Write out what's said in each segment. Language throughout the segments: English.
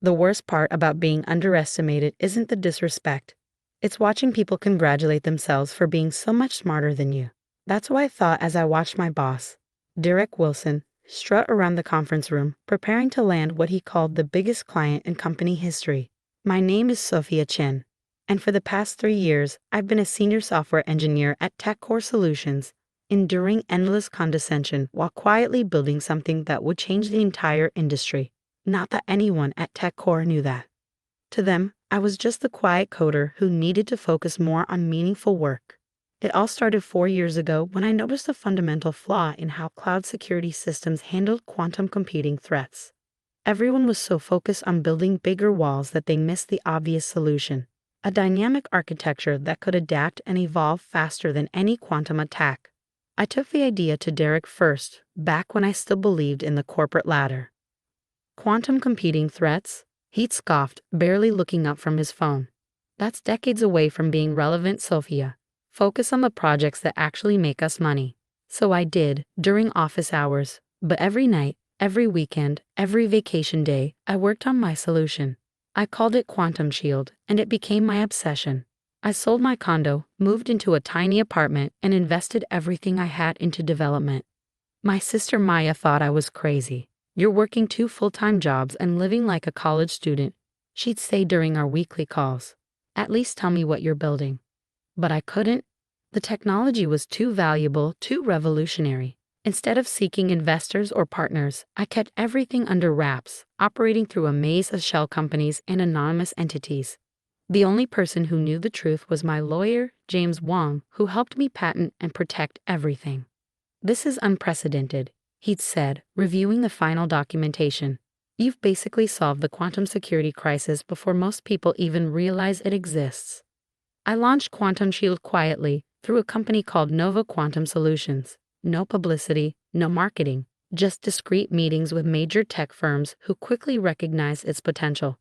The worst part about being underestimated isn't the disrespect. It's watching people congratulate themselves for being so much smarter than you. That's what I thought as I watched my boss, Derek Wilson, strut around the conference room, preparing to land what he called the biggest client in company history. My name is Sophia Chen, and for the past 3 years, I've been a senior software engineer at TechCore Solutions, enduring endless condescension while quietly building something that would change the entire industry. Not that anyone at TechCore knew that. To them, I was just the quiet coder who needed to focus more on meaningful work. It all started 4 years ago when I noticed a fundamental flaw in how cloud security systems handled quantum computing threats. Everyone was so focused on building bigger walls that they missed the obvious solution: a dynamic architecture that could adapt and evolve faster than any quantum attack. I took the idea to Derek first, back when I still believed in the corporate ladder. Quantum computing threats? He'd scoffed, barely looking up from his phone. That's decades away from being relevant, Sophia. Focus on the projects that actually make us money. So I did, during office hours, but every night, every weekend, every vacation day, I worked on my solution. I called it Quantum Shield, and it became my obsession. I sold my condo, moved into a tiny apartment, and invested everything I had into development. My sister Maya thought I was crazy. "You're working 2 full-time jobs and living like a college student," she'd say during our weekly calls. "At least tell me what you're building." But I couldn't. The technology was too valuable, too revolutionary. Instead of seeking investors or partners, I kept everything under wraps, operating through a maze of shell companies and anonymous entities. The only person who knew the truth was my lawyer, James Wong, who helped me patent and protect everything. "This is unprecedented," he'd said, reviewing the final documentation. "You've basically solved the quantum security crisis before most people even realize it exists." I launched Quantum Shield quietly through a company called Nova Quantum Solutions. No publicity, no marketing, just discreet meetings with major tech firms who quickly recognized its potential.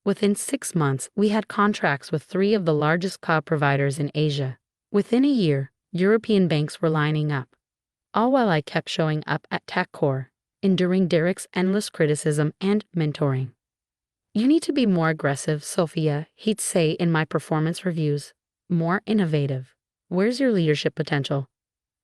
Within 6 months, we had contracts with 3 of the largest cloud providers in Asia. Within a year, European banks were lining up. All while I kept showing up at TechCore, enduring Derek's endless criticism and mentoring. "You need to be more aggressive, Sophia," he'd say in my performance reviews. "More innovative. Where's your leadership potential?"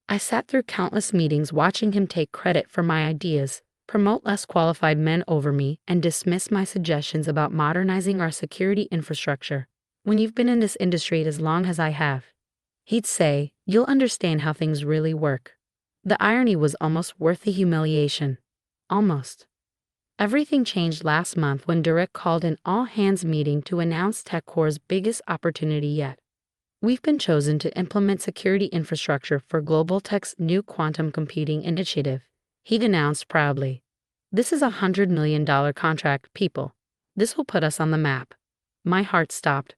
I sat through countless meetings watching him take credit for my ideas, promote less qualified men over me, and dismiss my suggestions about modernizing our security infrastructure. "When you've been in this industry as long as I have," he'd say, "you'll understand how things really work." The irony was almost worth the humiliation. Almost. Everything changed last month when Derek called an all-hands meeting to announce TechCore's biggest opportunity yet. "We've been chosen to implement security infrastructure for Global Tech's new quantum computing initiative," he'd announced proudly. "This is a $100 million contract, people. This will put us on the map." My heart stopped.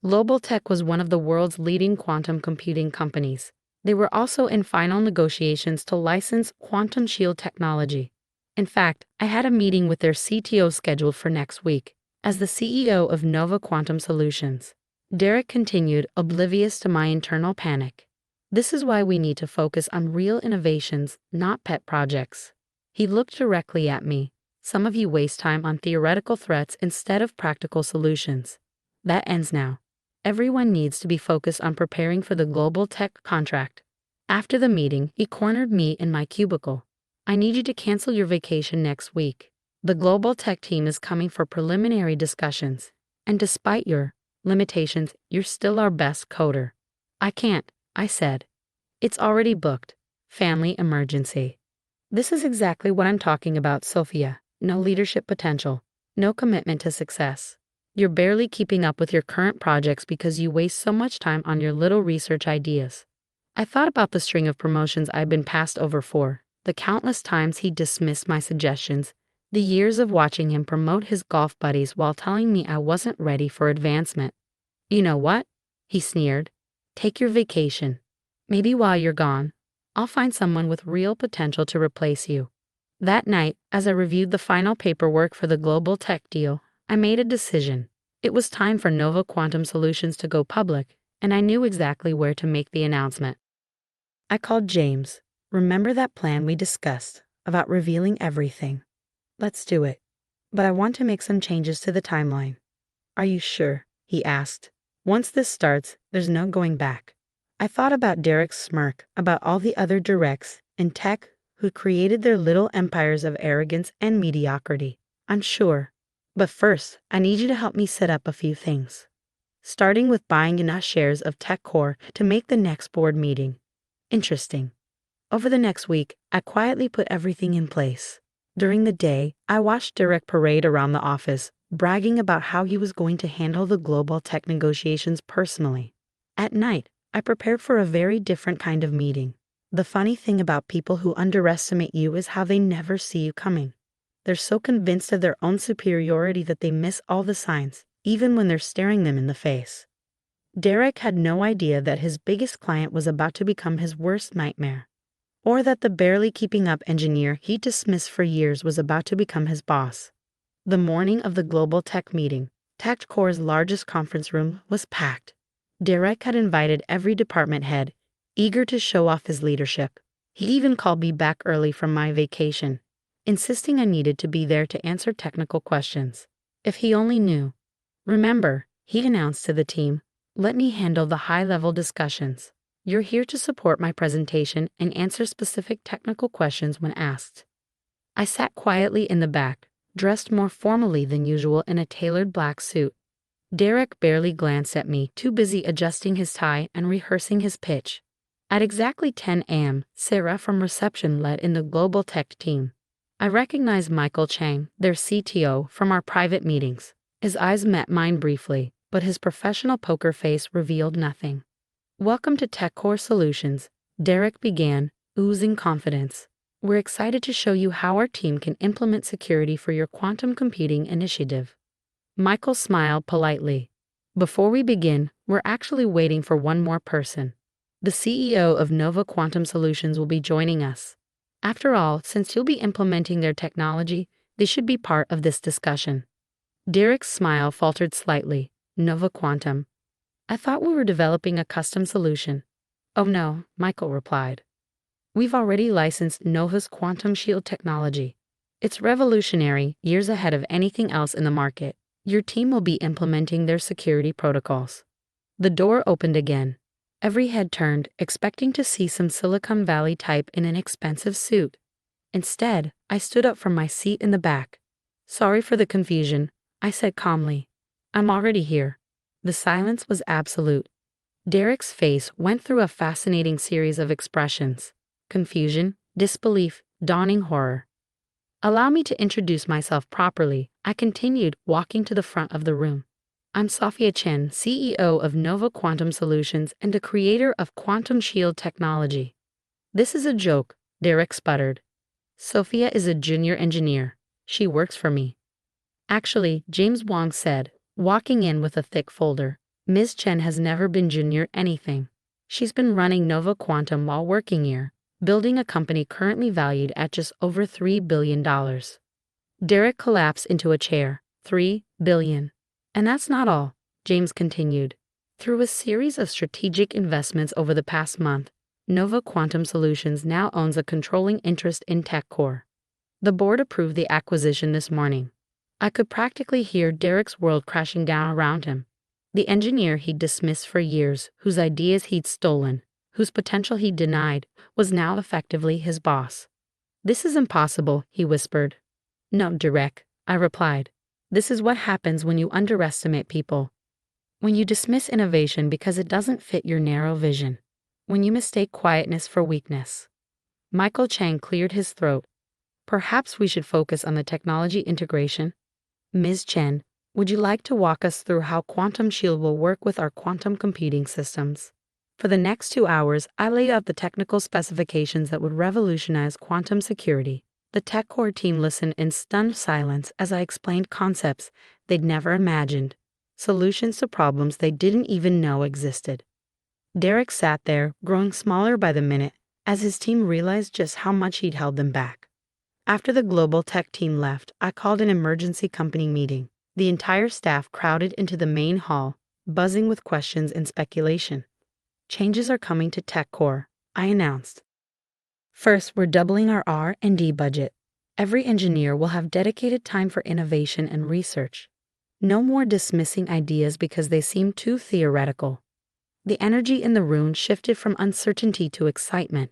Global Tech was one of the world's leading quantum computing companies. They were also in final negotiations to license Quantum Shield technology. In fact, I had a meeting with their CTO scheduled for next week. As the CEO of Nova Quantum Solutions, Derek continued, oblivious to my internal panic. "This is why we need to focus on real innovations, not pet projects." He looked directly at me. "Some of you waste time on theoretical threats instead of practical solutions. That ends now. Everyone needs to be focused on preparing for the Global Tech contract." After the meeting, he cornered me in my cubicle. "I need you to cancel your vacation next week. The Global Tech team is coming for preliminary discussions, and despite your limitations, you're still our best coder." "I can't," I said. "It's already booked. Family emergency." This is exactly what I'm talking about, Sophia. No leadership potential. No commitment to success. You're barely keeping up with your current projects because you waste so much time on your little research ideas. I thought about the string of promotions I've been passed over for, the countless times he dismissed my suggestions, the years of watching him promote his golf buddies while telling me I wasn't ready for advancement. "You know what?" he sneered. "Take your vacation. Maybe while you're gone, I'll find someone with real potential to replace you." That night, as I reviewed the final paperwork for the Global Tech deal, I made a decision. It was time for Nova Quantum Solutions to go public, and I knew exactly where to make the announcement. I called James. "Remember that plan we discussed about revealing everything? Let's do it. but I want to make some changes to the timeline. Are you sure? He asked. Once this starts, there's no going back. I thought about Derek's smirk, about all the other directs in tech who created their little empires of arrogance and mediocrity. I'm sure. But first, I need you to help me set up a few things. Starting with buying enough shares of TechCore to make the next board meeting interesting. Over the next week, I quietly put everything in place. During the day, I watched Derek parade around the office, bragging about how he was going to handle the global tech negotiations personally. At night, I prepared for a very different kind of meeting. The funny thing about people who underestimate you is how they never see you coming. They're so convinced of their own superiority that they miss all the signs, even when they're staring them in the face. Derek had no idea that his biggest client was about to become his worst nightmare, or that the barely keeping up engineer he dismissed for years was about to become his boss. The morning of the global tech meeting, TechCore's largest conference room was packed. Derek had invited every department head, eager to show off his leadership. He even called me back early from my vacation, insisting I needed to be there to answer technical questions. If he only knew. Remember, he announced to the team, let me handle the high-level discussions. You're here to support my presentation and answer specific technical questions when asked. I sat quietly in the back, dressed more formally than usual in a tailored black suit. Derek barely glanced at me, too busy adjusting his tie and rehearsing his pitch. At exactly 10 a.m., Sarah from reception led in the global tech team. I recognized Michael Chang, their CTO, from our private meetings. His eyes met mine briefly, but his professional poker face revealed nothing. Welcome to TechCore Solutions, Derek began, oozing confidence. We're excited to show you how our team can implement security for your quantum computing initiative. Michael smiled politely. Before we begin, we're actually waiting for one more person. The CEO of Nova Quantum Solutions will be joining us. After all, since you'll be implementing their technology, they should be part of this discussion. Derek's smile faltered slightly. Nova Quantum. I thought we were developing a custom solution. Oh no, Michael replied. We've already licensed Nova's quantum shield technology. It's revolutionary, years ahead of anything else in the market. Your team will be implementing their security protocols. The door opened again. Every head turned, expecting to see some Silicon Valley type in an expensive suit. Instead, I stood up from my seat in the back. Sorry for the confusion, I said calmly. I'm already here. The silence was absolute. Derek's face went through a fascinating series of expressions. Confusion, disbelief, dawning horror. Allow me to introduce myself properly, I continued, walking to the front of the room. I'm Sophia Chen, CEO of Nova Quantum Solutions and the creator of Quantum Shield technology. This is a joke, Derek sputtered. Sophia is a junior engineer. She works for me. Actually, James Wong said, walking in with a thick folder. Ms. Chen has never been junior anything. She's been running Nova Quantum while working here, building a company currently valued at just over $3 billion. Derek collapsed into a chair. $3 billion. And that's not all, James continued. Through a series of strategic investments over the past month, Nova Quantum Solutions now owns a controlling interest in TechCore. The board approved the acquisition this morning. I could practically hear Derek's world crashing down around him. The engineer he'd dismissed for years, whose ideas he'd stolen, whose potential he'd denied, was now effectively his boss. This is impossible, he whispered. No, Derek, I replied. This is what happens when you underestimate people. When you dismiss innovation because it doesn't fit your narrow vision. When you mistake quietness for weakness. Michael Chang cleared his throat. Perhaps we should focus on the technology integration. Ms. Chen, would you like to walk us through how Quantum Shield will work with our quantum computing systems? For the next 2 hours, I laid out the technical specifications that would revolutionize quantum security. The TechCore team listened in stunned silence as I explained concepts they'd never imagined, solutions to problems they didn't even know existed. Derek sat there, growing smaller by the minute, as his team realized just how much he'd held them back. After the global tech team left, I called an emergency company meeting. The entire staff crowded into the main hall, buzzing with questions and speculation. Changes are coming to TechCore, I announced. First, we're doubling our R&D budget. Every engineer will have dedicated time for innovation and research. No more dismissing ideas because they seem too theoretical. The energy in the room shifted from uncertainty to excitement.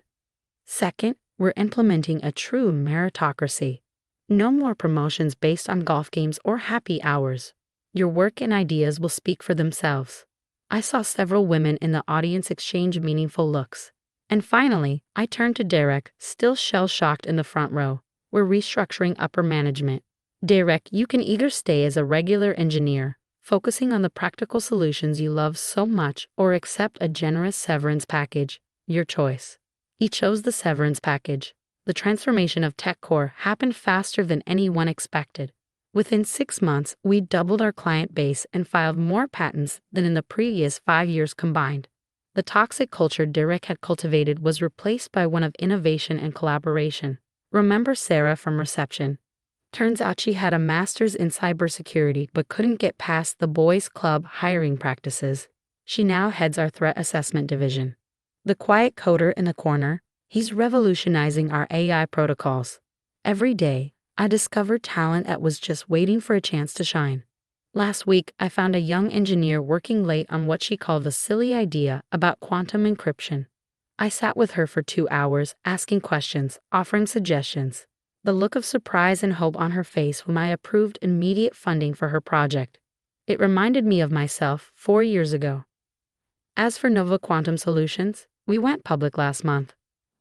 Second, we're implementing a true meritocracy. No more promotions based on golf games or happy hours. Your work and ideas will speak for themselves. I saw several women in the audience exchange meaningful looks. And finally, I turned to Derek, still shell-shocked in the front row. We're restructuring upper management. Derek, you can either stay as a regular engineer, focusing on the practical solutions you love so much, or accept a generous severance package. Your choice. He chose the severance package. The transformation of TechCore happened faster than anyone expected. Within 6 months, we doubled our client base and filed more patents than in the previous 5 years combined. The toxic culture Derek had cultivated was replaced by one of innovation and collaboration. Remember Sarah from reception? Turns out she had a master's in cybersecurity but couldn't get past the boys' club hiring practices. She now heads our threat assessment division. The quiet coder in the corner, he's revolutionizing our AI protocols. Every day, I discover talent that was just waiting for a chance to shine. Last week, I found a young engineer working late on what she called a silly idea about quantum encryption. I sat with her for 2 hours, asking questions, offering suggestions. The look of surprise and hope on her face when I approved immediate funding for her project. It reminded me of myself 4 years ago. As for Nova Quantum Solutions, we went public last month.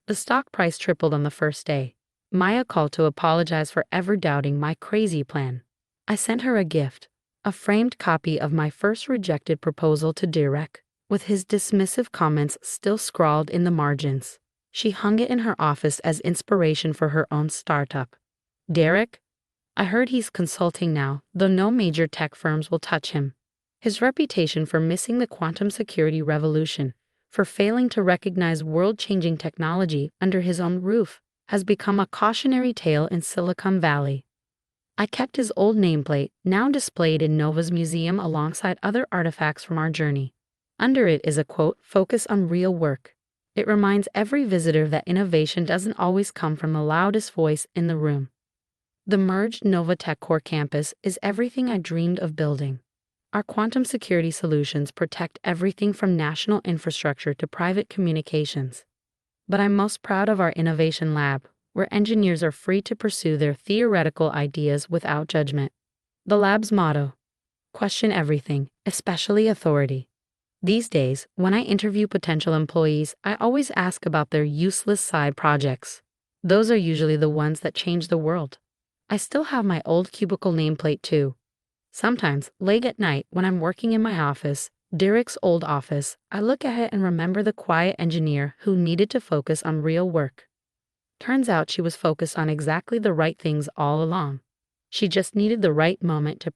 The stock price tripled on the first day. Maya called to apologize for ever doubting my crazy plan. I sent her a gift, a framed copy of my first rejected proposal to Derek, with his dismissive comments still scrawled in the margins. She hung it in her office as inspiration for her own startup. Derek? I heard he's consulting now, though no major tech firms will touch him. His reputation for missing the quantum security revolution, for failing to recognize world-changing technology under his own roof, has become a cautionary tale in Silicon Valley. I kept his old nameplate, now displayed in Nova's museum alongside other artifacts from our journey. Under it is a quote, "Focus on real work." It reminds every visitor that innovation doesn't always come from the loudest voice in the room. The merged Nova TechCore campus is everything I dreamed of building. Our quantum security solutions protect everything from national infrastructure to private communications. But I'm most proud of our innovation lab, where engineers are free to pursue their theoretical ideas without judgment. The lab's motto: question everything, especially authority. These days, when I interview potential employees, I always ask about their useless side projects. Those are usually the ones that change the world. I still have my old cubicle nameplate too. Sometimes, late at night, when I'm working in my office, Derek's old office, I look at it and remember the quiet engineer who needed to focus on real work. Turns out she was focused on exactly the right things all along. She just needed the right moment to